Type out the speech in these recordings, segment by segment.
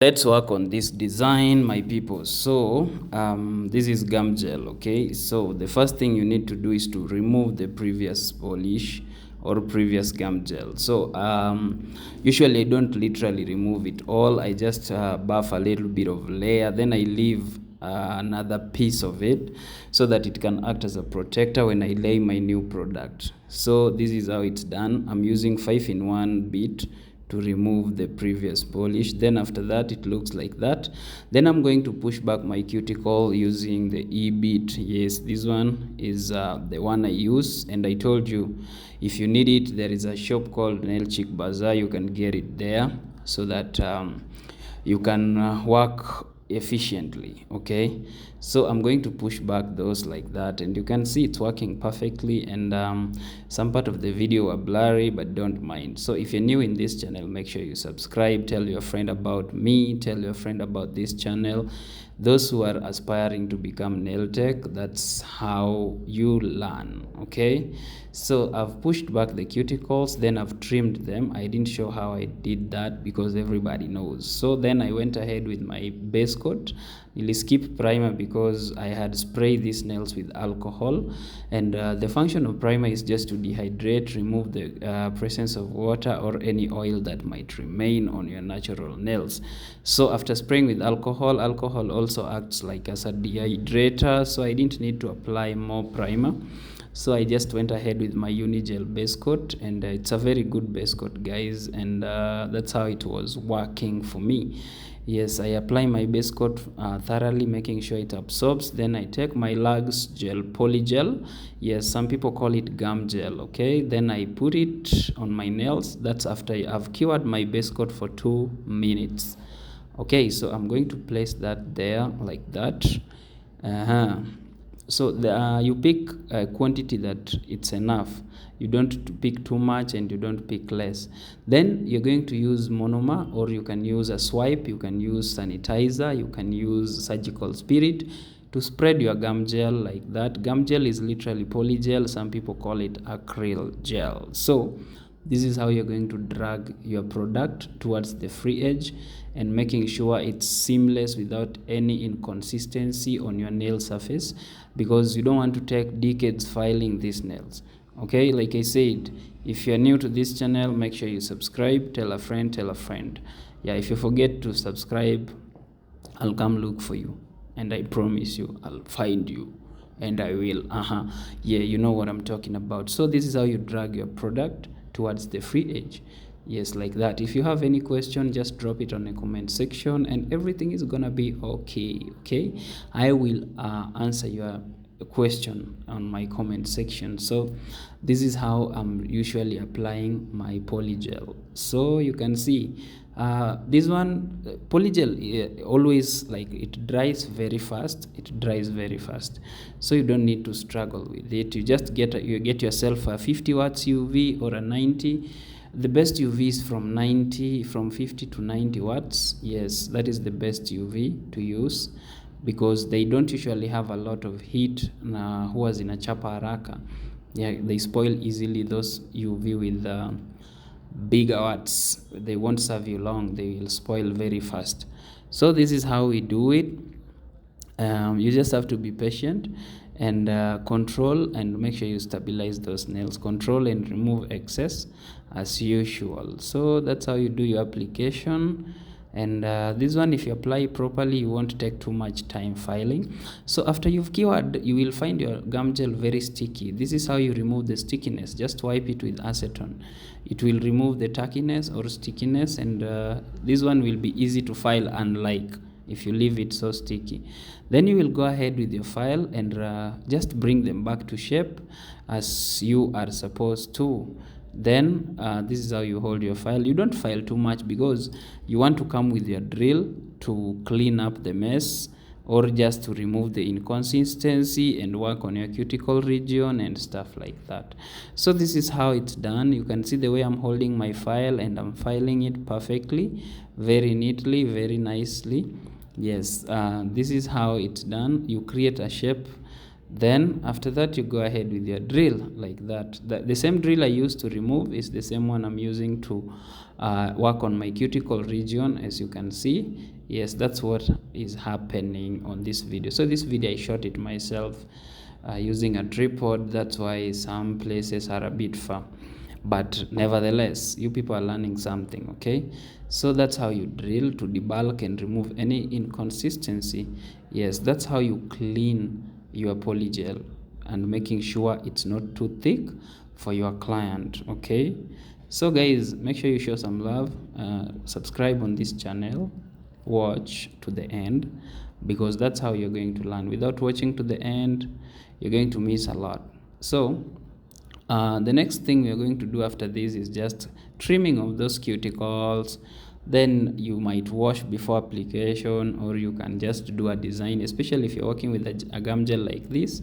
Let's work on this design, my people. So this is gum gel. Okay, so the first thing you need to do is to remove the previous polish or previous gum gel. So usually I don't literally remove it all. I just buff a little bit of layer, then I leave another piece of it so that it can act as a protector when I lay my new product. So this is how it's done. I'm using 5-in-1 bit to remove the previous polish. Then after that, it looks like that. Then I'm going to push back my cuticle using the E-bit. Yes, this one is the one I use, and I told you if you need it, there is a shop called Nail Chick Bazaar. You can get it there so that you can work efficiently. Okay, so I'm going to push back those like that, and you can see it's working perfectly. And some part of the video are blurry, but don't mind. So if you're new in this channel, make sure you subscribe, tell your friend about me, tell your friend about this channel. Those who are aspiring to become nail tech, that's how you learn. Okay, so I've pushed back the cuticles, then I've trimmed them. I didn't show how I did that because everybody knows. So then I went ahead with my base coat. I'll skip primer because I had sprayed these nails with alcohol, and the function of primer is just to dehydrate, remove the presence of water or any oil that might remain on your natural nails. So after spraying with alcohol also acts like as a dehydrator, so I didn't need to apply more primer. So I just went ahead with my Unigel base coat, and it's a very good base coat, guys, and that's how it was working for me. Yes, I apply my base coat thoroughly, making sure it absorbs. Then I take my Lux gel, polygel. Yes, some people call it gum gel. Okay, then I put it on my nails. That's after I've cured my base coat for 2 minutes. Okay, so I'm going to place that there like that. So you pick a quantity that it's enough. You don't pick too much and you don't pick less. Then you're going to use monomer, or you can use a swipe, you can use sanitizer, you can use surgical spirit to spread your gum gel like that. Gum gel is literally polygel. Some people call it acryl gel. So this is how you're going to drag your product towards the free edge, and making sure it's seamless without any inconsistency on your nail surface, because you don't want to take decades filing these nails. Okay, like I said, if you're new to this channel, make sure you subscribe, tell a friend. Yeah, if you forget to subscribe, I'll come look for you, and I promise you I'll find you, and I will. Yeah, you know what I'm talking about. So this is how you drag your product towards the free edge. Yes, like that. If you have any question, just drop it on the comment section, and everything is gonna be okay. I will answer your question on my comment section. So this is how I'm usually applying my polygel. So you can see this one polygel always, like, it dries very fast. So you don't need to struggle with it. You just get yourself a 50 watts UV or a 90. The best UV is from 50 to 90 watts. Yes, that is the best UV to use, because they don't usually have a lot of heat na huwa zinachapa haraka. Yeah, they spoil easily. Those UV with bigger watts, they won't serve you long. They will spoil very fast. So this is how we do it. You just have to be patient and control, and make sure you stabilize those nails. Control and remove excess as usual. So that's how you do your application. And this one, if you apply properly, you won't take too much time filing. So after you've cured, you will find your gum gel very sticky. This is how you remove the stickiness. Just wipe it with acetone. It will remove the tackiness or stickiness, and this one will be easy to file, unlike if you leave it so sticky. Then you will go ahead with your file and just bring them back to shape as you are supposed to. Then this is how you hold your file. You don't file too much, because you want to come with your drill to clean up the mess, or just to remove the inconsistency and work on your cuticle region and stuff like that. So this is how it's done. You can see the way I'm holding my file, and I'm filing it perfectly, very neatly, very nicely. Yes, this is how it's done. You create a shape Then after that, you go ahead with your drill like that. The same drill I used to remove is the same one I'm using to work on my cuticle region, as you can see. Yes, that's what is happening on this video. So this video I shot it myself using a tripod. That's why some places are a bit far, but nevertheless, you people are learning something. Okay, so that's how you drill to debulk and remove any inconsistency. Yes, that's how you clean your polygel and making sure it's not too thick for your client. Okay, so guys, make sure you show some love, subscribe on this channel, watch to the end, because that's how you're going to learn. Without watching to the end, you're going to miss a lot. So the next thing we're going to do after this is just trimming of those cuticles. Then you might wash before application, or you can just do a design, especially if you're working with a gum gel like this.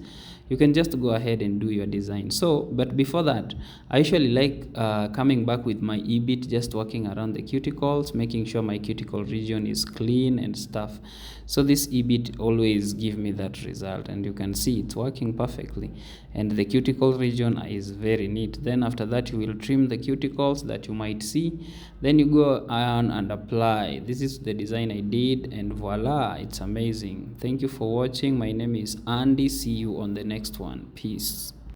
You can just go ahead and do your design. So but before that, I usually like coming back with my e-bit, just working around the cuticles, making sure my cuticle region is clean and stuff. So this e-bit always give me that result, and you can see it's working perfectly, and the cuticle region is very neat. Then after that, you will trim the cuticles that you might see. Then you go on and apply. This is the design I did, and voila, it's amazing. Thank you for watching. My name is Andy. See you on the next one. Peace.